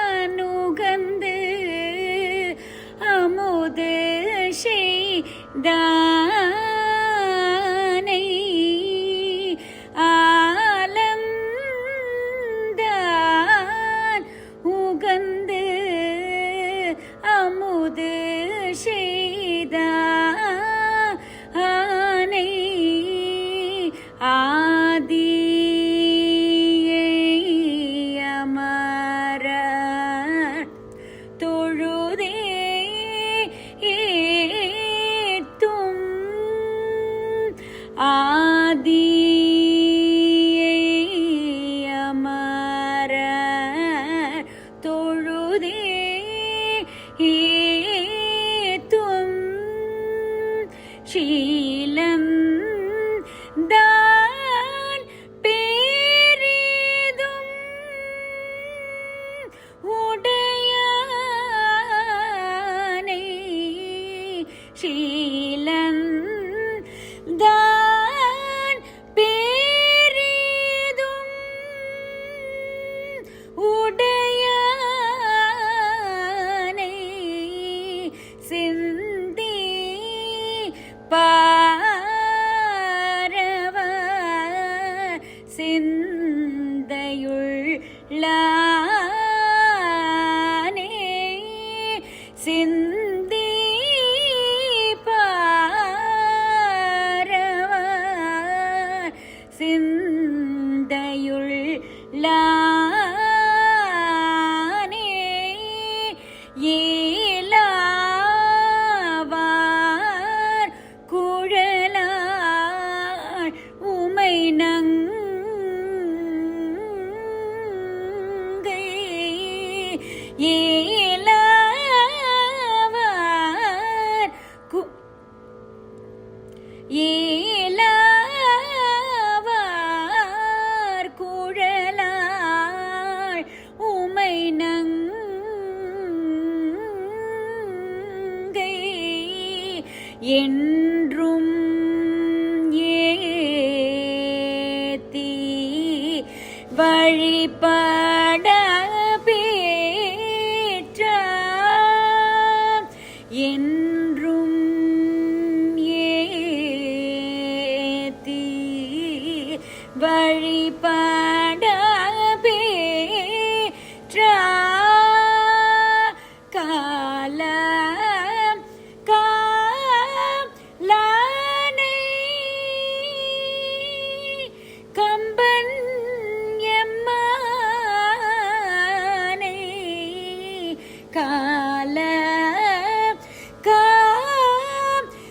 ஆலந்தானுகந்து அமுது செய்தானை ஆலந்தான் உகந்து அமுது செய்தானை ஆதி தொழுதே ஏத்தும் ஆதி அமர தொழுதே ஏத்தும் சீலம் தான் பேரிதும் உடையானை சீலம் தான் பேரிதும் உடையானை சிந்தி பாரவ சிந்தையுள்ளானே சிந்தி பாரவ சிந்தையுள்ளானே ஏலாவார் குழலார் உமை நங்கை ஏலாவார் ஏலாவார் குழலார் உமை நங்கை என்றும் ஏத்தி வழிபட பெற்ற என்றும் ஏத்தி வழிபட பெற்ற கால காலனை கம்பன் எம்மானை கால காலனை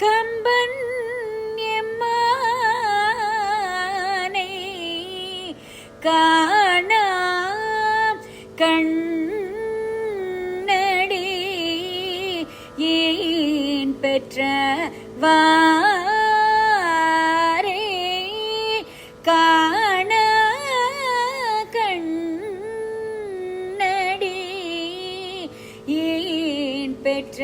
கம்பன் எம்மானை காணா கண்ணடி ஏன் பெற்ற வாரே காண கண்ணடி ஏன் பெற்ற